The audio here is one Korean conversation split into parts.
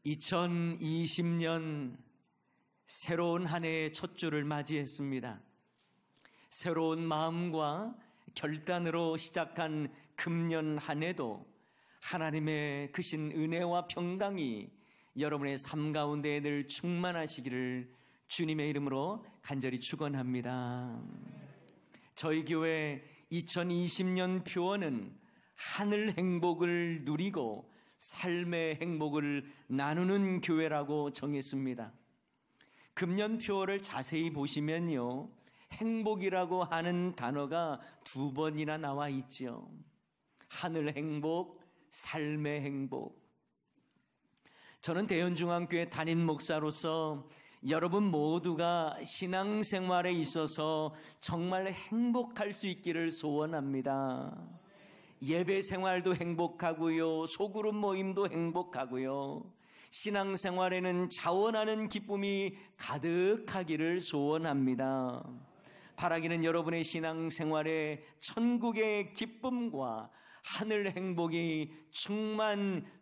2020년 새로운 한 해의 첫 주를 맞이했습니다. 새로운 마음과 결단으로 시작한 금년 한 해도 하나님의 크신 은혜와 평강이 여러분의 삶 가운데 늘 충만하시기를 주님의 이름으로 간절히 축원합니다. 저희 교회 2020년 표어는 하늘 행복을 누리고 삶의 행복을 나누는 교회라고 정했습니다. 금년 표어를 자세히 보시면요, 행복이라고 하는 단어가 2번이나 나와 있죠. 하늘 행복, 삶의 행복. 저는 대연중앙교회 담임 목사로서 여러분 모두가 신앙생활에 있어서 정말 행복할 수 있기를 소원합니다. 예배 생활도 행복하고요, 소그룹 모임도 행복하고요, 신앙생활에는 자원하는 기쁨이 가득하기를 소원합니다. 바라기는 여러분의 신앙생활에 천국의 기쁨과 하늘 행복이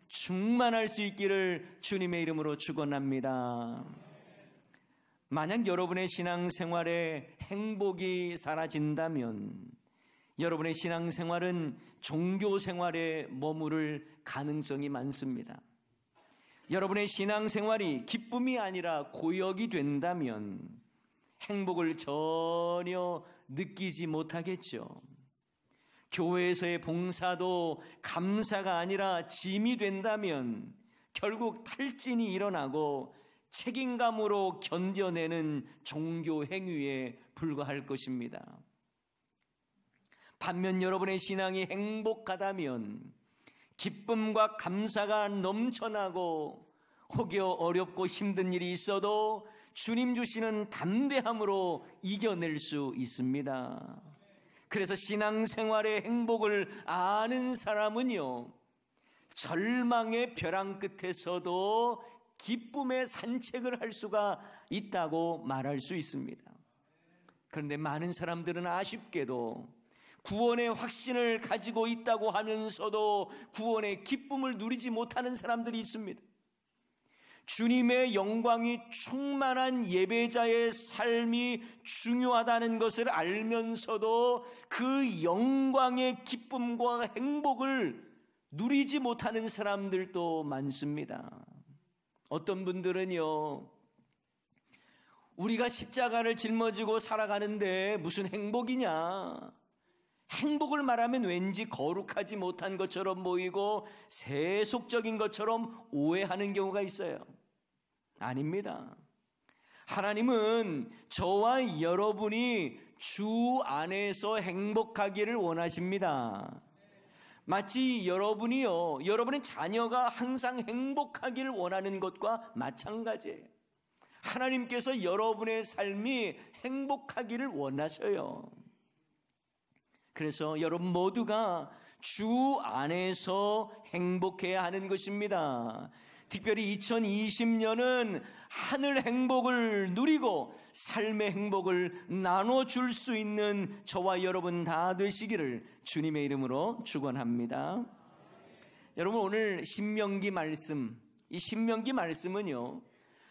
충만할 수 있기를 주님의 이름으로 축원합니다. 만약 여러분의 신앙생활에 행복이 사라진다면 여러분의 신앙생활은 종교생활에 머무를 가능성이 많습니다. 여러분의 신앙생활이 기쁨이 아니라 고역이 된다면 행복을 전혀 느끼지 못하겠죠. 교회에서의 봉사도 감사가 아니라 짐이 된다면 결국 탈진이 일어나고 책임감으로 견뎌내는 종교 행위에 불과할 것입니다. 반면 여러분의 신앙이 행복하다면 기쁨과 감사가 넘쳐나고 혹여 어렵고 힘든 일이 있어도 주님 주시는 담대함으로 이겨낼 수 있습니다. 그래서 신앙생활의 행복을 아는 사람은요, 절망의 벼랑 끝에서도 기쁨의 산책을 할 수가 있다고 말할 수 있습니다. 그런데 많은 사람들은 아쉽게도 구원의 확신을 가지고 있다고 하면서도 구원의 기쁨을 누리지 못하는 사람들이 있습니다. 주님의 영광이 충만한 예배자의 삶이 중요하다는 것을 알면서도 그 영광의 기쁨과 행복을 누리지 못하는 사람들도 많습니다. 어떤 분들은요, 우리가 십자가를 짊어지고 살아가는데 무슨 행복이냐, 행복을 말하면 왠지 거룩하지 못한 것처럼 보이고 세속적인 것처럼 오해하는 경우가 있어요. 아닙니다. 하나님은 저와 여러분이 주 안에서 행복하기를 원하십니다. 마치 여러분의 자녀가 항상 행복하기를 원하는 것과 마찬가지예요. 하나님께서 여러분의 삶이 행복하기를 원하셔요. 그래서 여러분 모두가 주 안에서 행복해야 하는 것입니다. 특별히 2020년은 하늘 행복을 누리고 삶의 행복을 나눠줄 수 있는 저와 여러분 다 되시기를 주님의 이름으로 축원합니다. 여러분, 오늘 신명기 말씀, 이 신명기 말씀은요,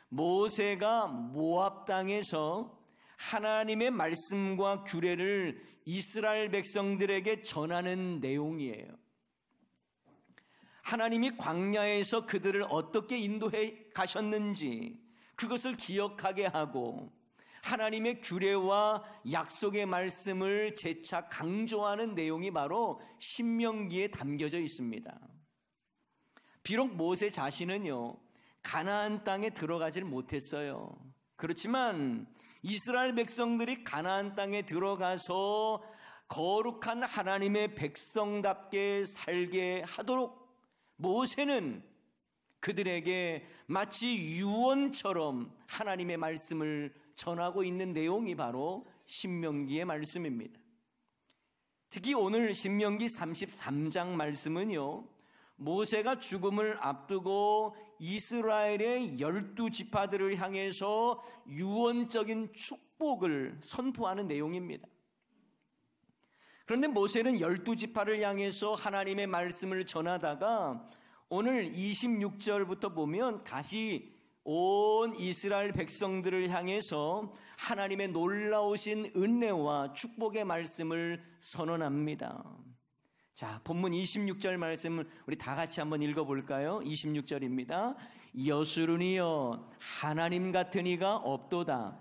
모세가 모압 땅에서 하나님의 말씀과 규례를 이스라엘 백성들에게 전하는 내용이에요. 하나님이 광야에서 그들을 어떻게 인도해 가셨는지 그것을 기억하게 하고 하나님의 규례와 약속의 말씀을 재차 강조하는 내용이 바로 신명기에 담겨져 있습니다. 비록 모세 자신은요, 가나안 땅에 들어가질 못했어요. 그렇지만 이스라엘 백성들이 가나안 땅에 들어가서 거룩한 하나님의 백성답게 살게 하도록 모세는 그들에게 마치 유언처럼 하나님의 말씀을 전하고 있는 내용이 바로 신명기의 말씀입니다. 특히 오늘 신명기 33장 말씀은요, 모세가 죽음을 앞두고 이스라엘의 12지파들을 향해서 유언적인 축복을 선포하는 내용입니다. 그런데 모세는 12지파를 향해서 하나님의 말씀을 전하다가 오늘 26절부터 보면 다시 온 이스라엘 백성들을 향해서 하나님의 놀라우신 은혜와 축복의 말씀을 선언합니다. 자, 본문 26절 말씀을 우리 다 같이 한번 읽어볼까요? 26절입니다. 여수르니여 하나님 같은 이가 없도다.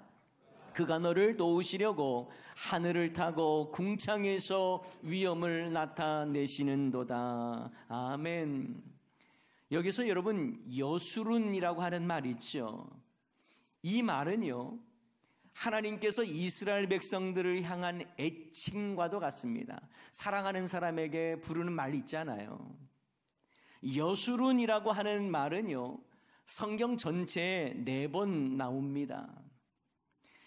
그가 너를 도우시려고 하늘을 타고 궁창에서 위엄을 나타내시는도다. 아멘. 여기서 여러분 여수룬이라고 하는 말이 있죠. 이 말은요, 하나님께서 이스라엘 백성들을 향한 애칭과도 같습니다. 사랑하는 사람에게 부르는 말이 있잖아요. 여수룬이라고 하는 말은요, 성경 전체에 4번 나옵니다.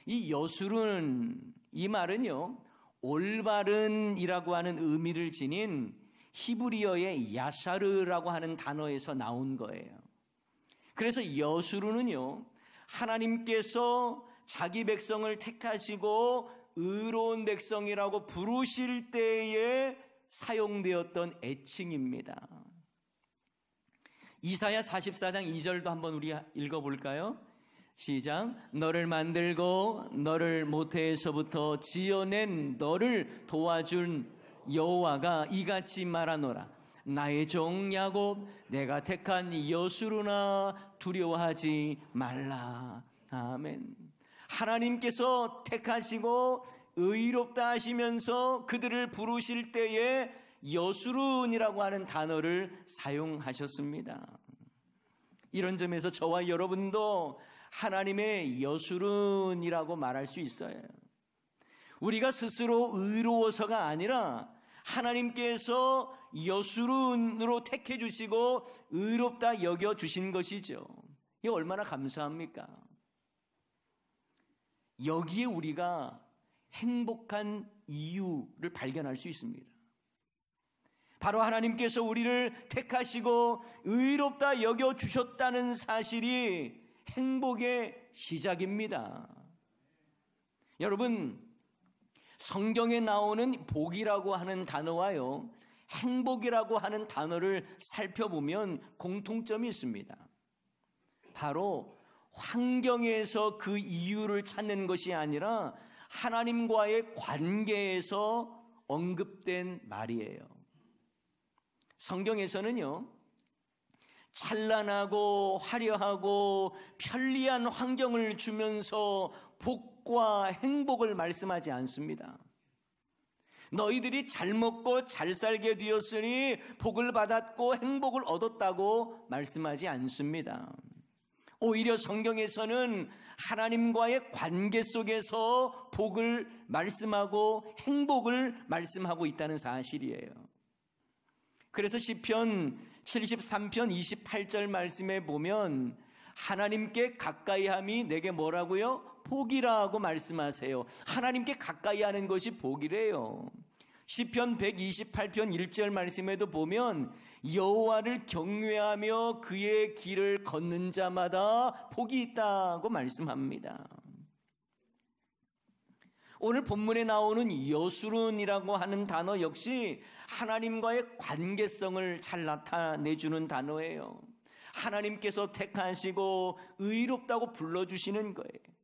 이 여수룬, 이 말은요, 올바른이라고 하는 의미를 지닌 히브리어의 야샤르라고 하는 단어에서 나온 거예요. 그래서 여수르는요, 하나님께서 자기 백성을 택하시고 의로운 백성이라고 부르실 때에 사용되었던 애칭입니다. 이사야 44장 2절도 한번 우리 읽어볼까요? 시작. 너를 만들고 너를 모태에서부터 지어낸 너를 도와준 여호와가 이같이 말하노라. 나의 종 야곱 내가 택한 여수르나 두려워하지 말라. 아멘. 하나님께서 택하시고 의롭다 하시면서 그들을 부르실 때에 여수룬이라고 하는 단어를 사용하셨습니다. 이런 점에서 저와 여러분도 하나님의 여수룬이라고 말할 수 있어요. 우리가 스스로 의로워서가 아니라 하나님께서 여수룬으로 택해 주시고 의롭다 여겨 주신 것이죠. 이게 얼마나 감사합니까? 여기에 우리가 행복한 이유를 발견할 수 있습니다. 바로 하나님께서 우리를 택하시고 의롭다 여겨 주셨다는 사실이 행복의 시작입니다. 여러분, 성경에 나오는 복이라고 하는 단어와요, 행복이라고 하는 단어를 살펴보면 공통점이 있습니다. 바로 환경에서 그 이유를 찾는 것이 아니라 하나님과의 관계에서 언급된 말이에요. 성경에서는요, 찬란하고 화려하고 편리한 환경을 주면서 복과 행복을 말씀하지 않습니다. 너희들이 잘 먹고 잘 살게 되었으니 복을 받았고 행복을 얻었다고 말씀하지 않습니다. 오히려 성경에서는 하나님과의 관계 속에서 복을 말씀하고 행복을 말씀하고 있다는 사실이에요. 그래서 시편 73편 28절 말씀에 보면 하나님께 가까이함이 내게 뭐라고요? 복이라고 말씀하세요. 하나님께 가까이 하는 것이 복이래요. 시편 128편 1절 말씀에도 보면 여호와를 경외하며 그의 길을 걷는 자마다 복이 있다고 말씀합니다. 오늘 본문에 나오는 여수룬이라고 하는 단어 역시 하나님과의 관계성을 잘 나타내주는 단어예요. 하나님께서 택하시고 의롭다고 불러주시는 거예요.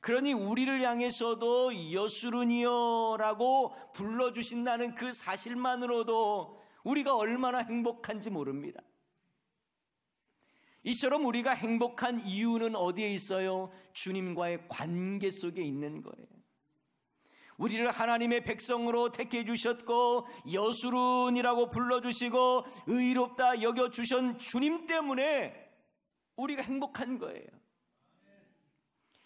그러니 우리를 향해서도 여수룬이여라고 불러주신다는 그 사실만으로도 우리가 얼마나 행복한지 모릅니다. 이처럼 우리가 행복한 이유는 어디에 있어요? 주님과의 관계 속에 있는 거예요. 우리를 하나님의 백성으로 택해 주셨고 여수룬이라고 불러주시고 의롭다 여겨주신 주님 때문에 우리가 행복한 거예요.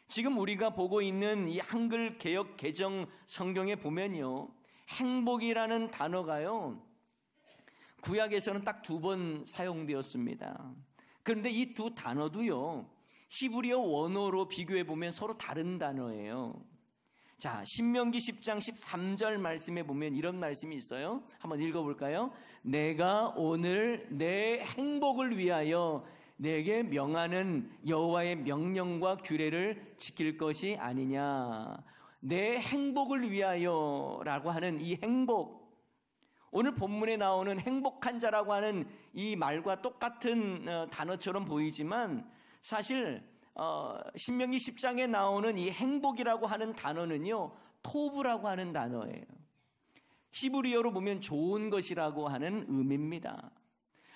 지금 우리가 보고 있는 이 한글 개역 개정 성경에 보면요, 행복이라는 단어가요, 구약에서는 딱 2번 사용되었습니다. 그런데 이 두 단어도요, 히브리어 원어로 비교해 보면 서로 다른 단어예요. 자, 신명기 10장 13절 말씀에 보면 이런 말씀이 있어요. 한번 읽어볼까요? 내가 오늘 내 행복을 위하여 내게 명하는 여호와의 명령과 규례를 지킬 것이 아니냐. 내 행복을 위하여라고 하는 이 행복, 오늘 본문에 나오는 행복한 자라고 하는 이 말과 똑같은 단어처럼 보이지만 사실 신명기 10장에 나오는 이 행복이라고 하는 단어는요, 토브라고 하는 단어예요. 히브리어로 보면 좋은 것이라고 하는 의미입니다.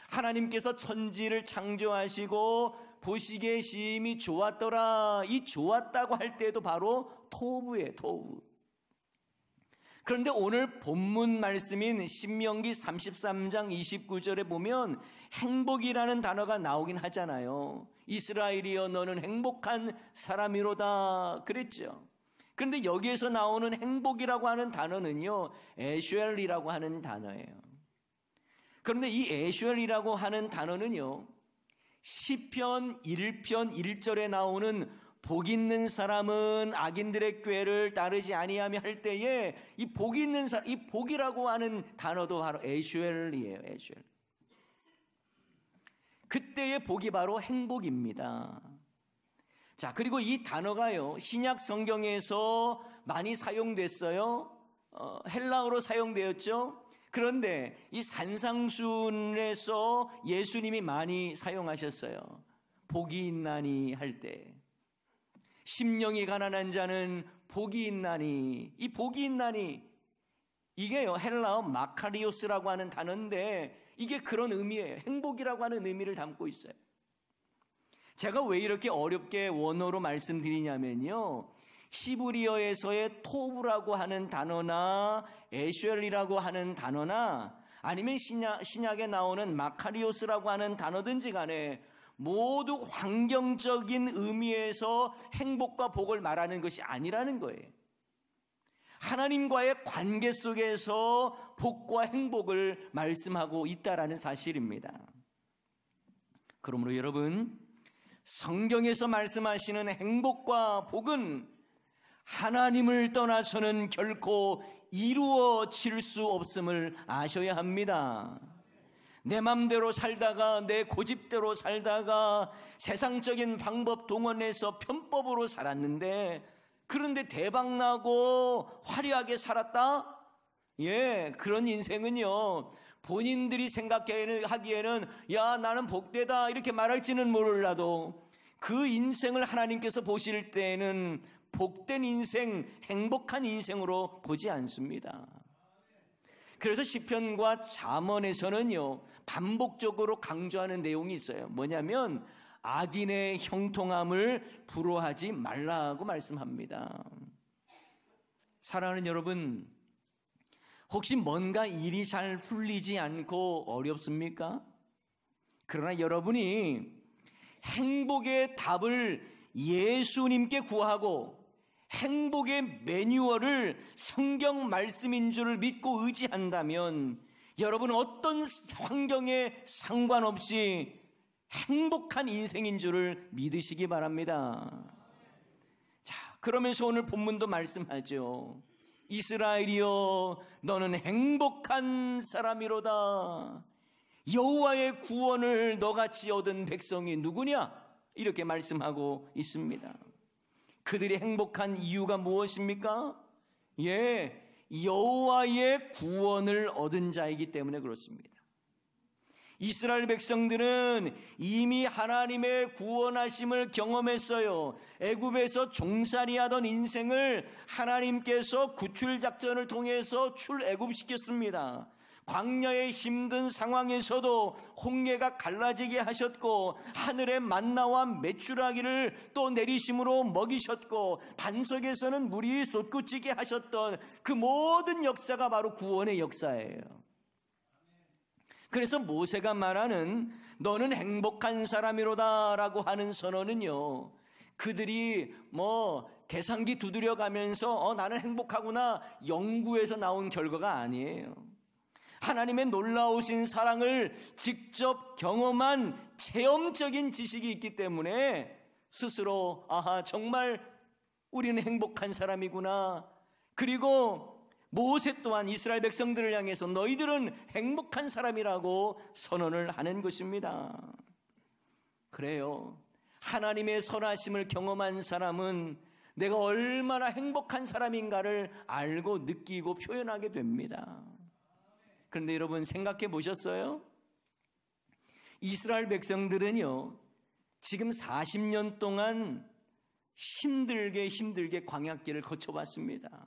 하나님께서 천지를 창조하시고 보시기에 심히 좋았더라. 이 좋았다고 할 때도 바로 토브예요, 토브. 그런데 오늘 본문 말씀인 신명기 33장 29절에 보면 행복이라는 단어가 나오긴 하잖아요. 이스라엘이여 너는 행복한 사람이로다 그랬죠. 그런데 여기에서 나오는 행복이라고 하는 단어는요, 에슈엘이라고 하는 단어예요. 그런데 이 에슈엘이라고 하는 단어는요, 시편 1편 1절에 나오는 복 있는 사람은 악인들의 꾀를 따르지 아니하며 할 때에 이 복 있는 사람, 이 복이라고 하는 단어도 바로 에슈엘이에요. 에슈엘. 그때의 복이 바로 행복입니다. 자, 그리고 이 단어가요, 신약 성경에서 많이 사용됐어요. 헬라어로 사용되었죠. 그런데 이 산상순에서 예수님이 많이 사용하셨어요. 복이 있나니 할 때. 심령이 가난한 자는 복이 있나니, 이 복이 있나니 이게요, 헬라어 마카리오스라고 하는 단어인데 이게 그런 의미예요. 행복이라고 하는 의미를 담고 있어요. 제가 왜 이렇게 어렵게 원어로 말씀드리냐면요, 히브리어에서의 토브라고 하는 단어나 에슈엘이라고 하는 단어나 아니면 신약에 나오는 마카리오스라고 하는 단어든지 간에 모두 환경적인 의미에서 행복과 복을 말하는 것이 아니라는 거예요. 하나님과의 관계 속에서 복과 행복을 말씀하고 있다라는 사실입니다. 그러므로 여러분, 성경에서 말씀하시는 행복과 복은 하나님을 떠나서는 결코 이루어질 수 없음을 아셔야 합니다. 내 맘대로 살다가, 내 고집대로 살다가 세상적인 방법 동원해서 편법으로 살았는데, 그런데 대박나고 화려하게 살았다? 예, 그런 인생은요, 본인들이 생각하기에는 야, 나는 복되다 이렇게 말할지는 몰라도 그 인생을 하나님께서 보실 때에는 복된 인생, 행복한 인생으로 보지 않습니다. 그래서 시편과 잠언에서는요, 반복적으로 강조하는 내용이 있어요. 뭐냐면 악인의 형통함을 부러워하지 말라고 말씀합니다. 사랑하는 여러분, 혹시 뭔가 일이 잘 풀리지 않고 어렵습니까? 그러나 여러분이 행복의 답을 예수님께 구하고 행복의 매뉴얼을 성경 말씀인 줄을 믿고 의지한다면 여러분은 어떤 환경에 상관없이 행복한 인생인 줄을 믿으시기 바랍니다. 자, 그러면서 오늘 본문도 말씀하죠. 이스라엘이여 너는 행복한 사람이로다. 여호와의 구원을 너같이 얻은 백성이 누구냐? 이렇게 말씀하고 있습니다. 그들이 행복한 이유가 무엇입니까? 예, 여호와의 구원을 얻은 자이기 때문에 그렇습니다. 이스라엘 백성들은 이미 하나님의 구원하심을 경험했어요. 애굽에서 종살이하던 인생을 하나님께서 구출작전을 통해서 출애굽시켰습니다. 광야의 힘든 상황에서도 홍해가 갈라지게 하셨고 하늘의 만나와 메추라기를 또 내리심으로 먹이셨고 반석에서는 물이 솟구치게 하셨던 그 모든 역사가 바로 구원의 역사예요. 그래서 모세가 말하는 너는 행복한 사람이로다 라고 하는 선언은요, 그들이 계산기 두드려 가면서 나는 행복하구나 연구에서 나온 결과가 아니에요. 하나님의 놀라우신 사랑을 직접 경험한 체험적인 지식이 있기 때문에 스스로 정말 우리는 행복한 사람이구나. 그리고 모세 또한 이스라엘 백성들을 향해서 너희들은 행복한 사람이라고 선언을 하는 것입니다. 그래요. 하나님의 선하심을 경험한 사람은 내가 얼마나 행복한 사람인가를 알고 느끼고 표현하게 됩니다. 그런데 여러분 생각해 보셨어요? 이스라엘 백성들은요, 지금 40년 동안 힘들게 광야길을 거쳐봤습니다.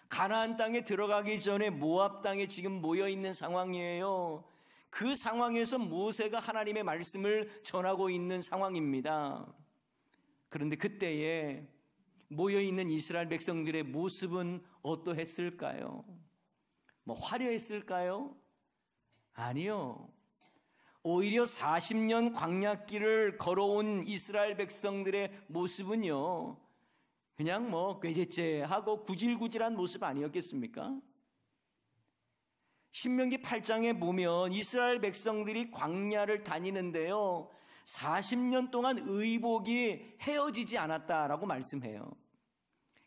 가나안 땅에 들어가기 전에 모압 땅에 지금 모여 있는 상황이에요. 그 상황에서 모세가 하나님의 말씀을 전하고 있는 상황입니다. 그런데 그때에 모여 있는 이스라엘 백성들의 모습은 어떠했을까요? 화려했을까요? 아니요. 오히려 40년 광야길을 걸어온 이스라엘 백성들의 모습은요, 그냥 꾀죄죄하고 구질구질한 모습 아니었겠습니까? 신명기 8장에 보면 이스라엘 백성들이 광야를 다니는데요, 40년 동안 의복이 헤어지지 않았다라고 말씀해요.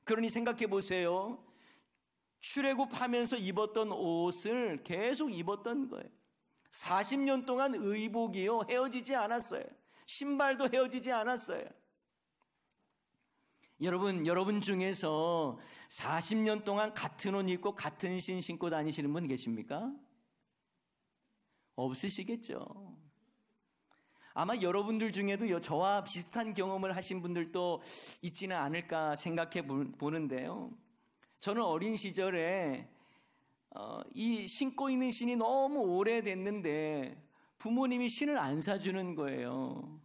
그러니 생각해 보세요. 출애굽하면서 입었던 옷을 계속 입었던 거예요. 40년 동안 의복이요, 헤어지지 않았어요. 신발도 헤어지지 않았어요. 여러분 중에서 40년 동안 같은 옷 입고 같은 신 신고 다니시는 분 계십니까? 없으시겠죠. 아마 여러분들 중에도 저와 비슷한 경험을 하신 분들도 있지는 않을까 생각해 보는데요. 저는 어린 시절에 이 신고 있는 신이 너무 오래됐는데 부모님이 신을 안 사주는 거예요.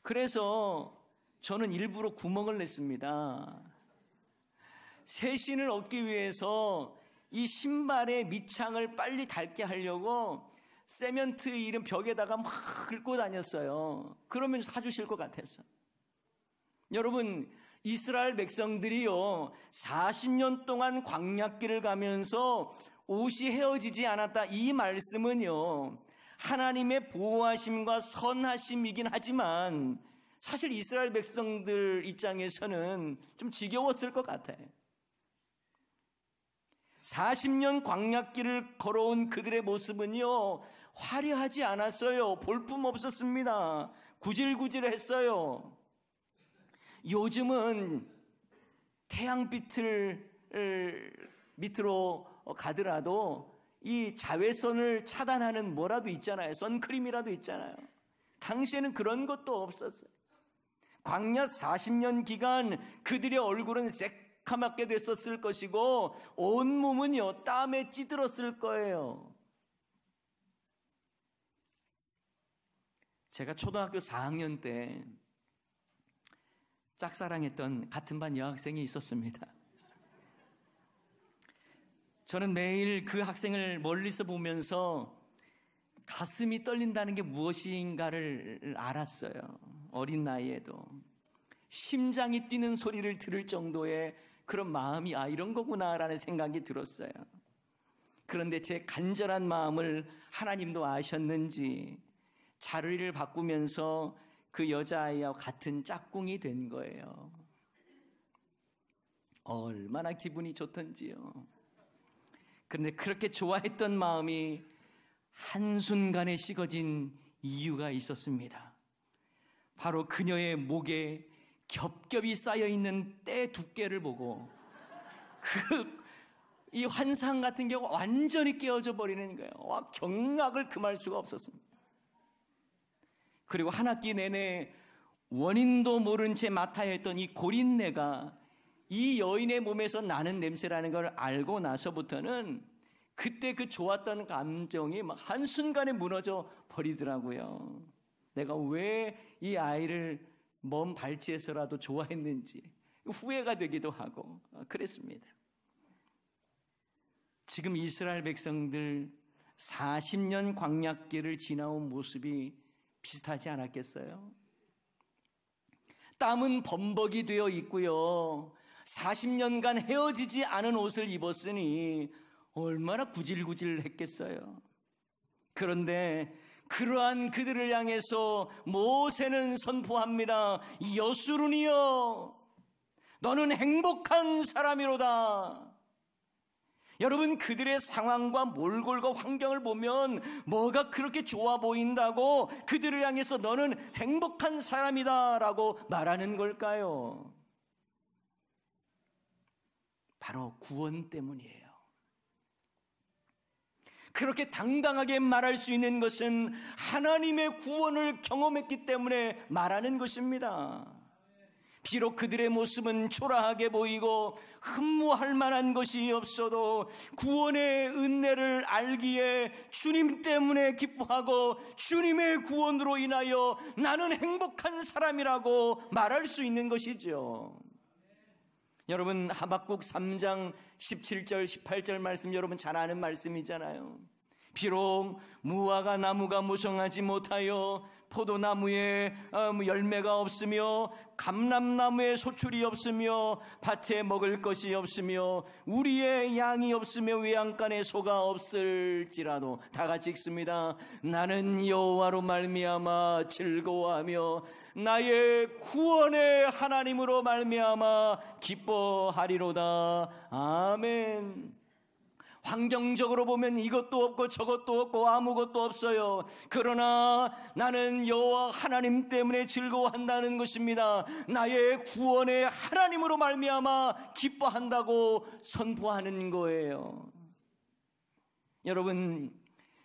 그래서 저는 일부러 구멍을 냈습니다. 새 신을 얻기 위해서 이 신발의 밑창을 빨리 닳게 하려고 세멘트 이런 벽에다가 막 긁고 다녔어요. 그러면 사주실 것 같아서. 여러분, 이스라엘 백성들이요, 40년 동안 광야길을 가면서 옷이 헤어지지 않았다. 이 말씀은요, 하나님의 보호하심과 선하심이긴 하지만 사실 이스라엘 백성들 입장에서는 좀 지겨웠을 것 같아요. 40년 광야길을 걸어온 그들의 모습은요, 화려하지 않았어요. 볼품 없었습니다. 구질구질했어요. 요즘은 태양빛을 밑으로 가더라도 이 자외선을 차단하는 뭐라도 있잖아요. 선크림이라도 있잖아요. 당시에는 그런 것도 없었어요. 광야 40년 기간 그들의 얼굴은 새카맣게 됐었을 것이고 온몸은요, 땀에 찌들었을 거예요. 제가 초등학교 4학년 때 짝사랑했던 같은 반 여학생이 있었습니다. 저는 매일 그 학생을 멀리서 보면서 가슴이 떨린다는 게 무엇인가를 알았어요. 어린 나이에도. 심장이 뛰는 소리를 들을 정도의 그런 마음이 이런 거구나라는 생각이 들었어요. 그런데 제 간절한 마음을 하나님도 아셨는지 자리를 바꾸면서 그 여자아이와 같은 짝꿍이 된 거예요. 얼마나 기분이 좋던지요. 그런데 그렇게 좋아했던 마음이 한순간에 식어진 이유가 있었습니다. 바로 그녀의 목에 겹겹이 쌓여있는 때 두께를 보고 이 환상 같은 경우 완전히 깨어져 버리는 거예요. 경악을 금할 수가 없었습니다. 그리고 한 학기 내내 원인도 모른 채 맡아야 했던 이 고린내가 이 여인의 몸에서 나는 냄새라는 걸 알고 나서부터는 그때 그 좋았던 감정이 막 한순간에 무너져 버리더라고요. 내가 왜 이 아이를 먼 발치에서라도 좋아했는지 후회가 되기도 하고 그랬습니다. 지금 이스라엘 백성들 40년 광야길을 지나온 모습이 비슷하지 않았겠어요? 땀은 범벅이 되어 있고요, 40년간 헤어지지 않은 옷을 입었으니 얼마나 구질구질했겠어요. 그런데 그러한 그들을 향해서 모세는 선포합니다. 여수run이여, 너는 행복한 사람이로다. 여러분, 그들의 상황과 몰골과 환경을 보면 뭐가 그렇게 좋아 보인다고 그들을 향해서 너는 행복한 사람이다 라고 말하는 걸까요? 바로 구원 때문이에요. 그렇게 당당하게 말할 수 있는 것은 하나님의 구원을 경험했기 때문에 말하는 것입니다. 비록 그들의 모습은 초라하게 보이고 흠모할 만한 것이 없어도 구원의 은혜를 알기에 주님 때문에 기뻐하고 주님의 구원으로 인하여 나는 행복한 사람이라고 말할 수 있는 것이죠. 여러분, 하박국 3장 17절 18절 말씀 여러분 잘 아는 말씀이잖아요. 비록 무화과 나무가 무성하지 못하여 포도나무에 열매가 없으며 감람나무에 소출이 없으며 밭에 먹을 것이 없으며 우리의 양이 없으며 외양간에 소가 없을지라도, 다 같이 읽습니다. 나는 여호와로 말미암아 즐거워하며 나의 구원의 하나님으로 말미암아 기뻐하리로다. 아멘. 환경적으로 보면 이것도 없고 저것도 없고 아무것도 없어요. 그러나 나는 여호와 하나님 때문에 즐거워한다는 것입니다. 나의 구원의 하나님으로 말미암아 기뻐한다고 선포하는 거예요. 여러분,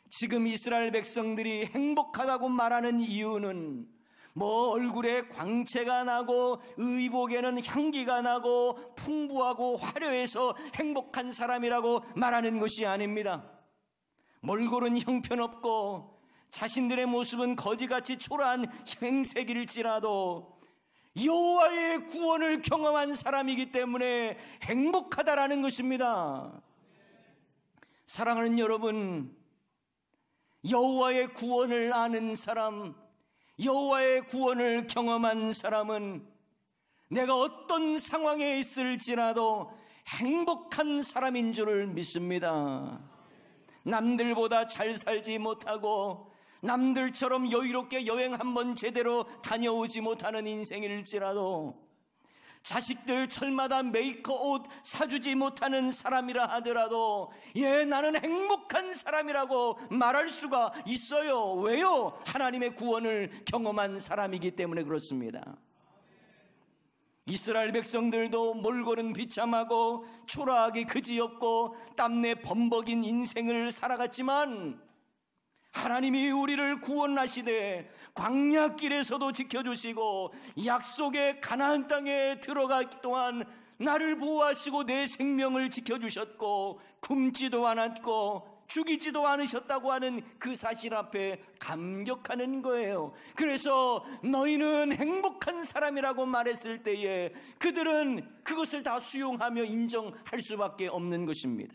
지금 이스라엘 백성들이 행복하다고 말하는 이유는 얼굴에 광채가 나고 의복에는 향기가 나고 풍부하고 화려해서 행복한 사람이라고 말하는 것이 아닙니다. 몰골은 형편없고 자신들의 모습은 거지같이 초라한 행색일지라도 여호와의 구원을 경험한 사람이기 때문에 행복하다라는 것입니다. 사랑하는 여러분, 여호와의 구원을 아는 사람, 여호와의 구원을 경험한 사람은 내가 어떤 상황에 있을지라도 행복한 사람인 줄을 믿습니다. 남들보다 잘 살지 못하고 남들처럼 여유롭게 여행 한번 제대로 다녀오지 못하는 인생일지라도, 자식들 철마다 메이커 옷 사주지 못하는 사람이라 하더라도 나는 행복한 사람이라고 말할 수가 있어요. 왜요? 하나님의 구원을 경험한 사람이기 때문에 그렇습니다. 이스라엘 백성들도 몰골은 비참하고 초라하게 그지없고 땀내 범벅인 인생을 살아갔지만 하나님이 우리를 구원하시되 광야길에서도 지켜주시고 약속의 가나안 땅에 들어가기 동안 나를 보호하시고 내 생명을 지켜주셨고 굶지도 않았고 죽이지도 않으셨다고 하는 그 사실 앞에 감격하는 거예요. 그래서 너희는 행복한 사람이라고 말했을 때에 그들은 그것을 다 수용하며 인정할 수밖에 없는 것입니다.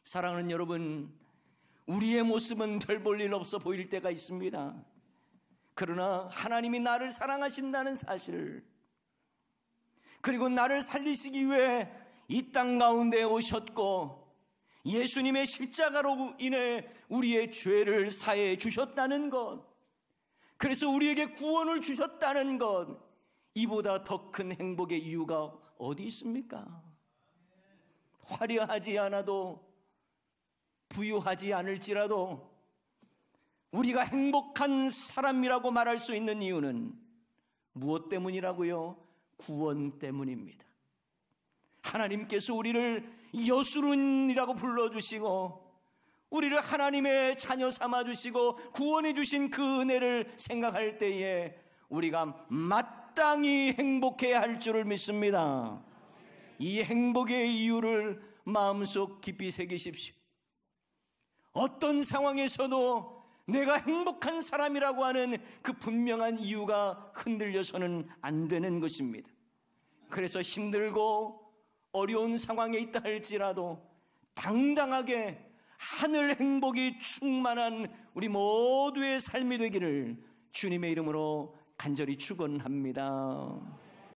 사랑하는 여러분, 우리의 모습은 별 볼 일 없어 보일 때가 있습니다. 그러나 하나님이 나를 사랑하신다는 사실, 그리고 나를 살리시기 위해 이 땅 가운데 오셨고 예수님의 십자가로 인해 우리의 죄를 사해 주셨다는 것, 그래서 우리에게 구원을 주셨다는 것, 이보다 더 큰 행복의 이유가 어디 있습니까? 화려하지 않아도, 부유하지 않을지라도 우리가 행복한 사람이라고 말할 수 있는 이유는 무엇 때문이라고요? 구원 때문입니다. 하나님께서 우리를 여수룬이라고 불러주시고 우리를 하나님의 자녀 삼아주시고 구원해 주신 그 은혜를 생각할 때에 우리가 마땅히 행복해야 할 줄을 믿습니다. 이 행복의 이유를 마음속 깊이 새기십시오. 어떤 상황에서도 내가 행복한 사람이라고 하는 그 분명한 이유가 흔들려서는 안 되는 것입니다. 그래서 힘들고 어려운 상황에 있다 할지라도 당당하게 하늘 행복이 충만한 우리 모두의 삶이 되기를 주님의 이름으로 간절히 축원합니다.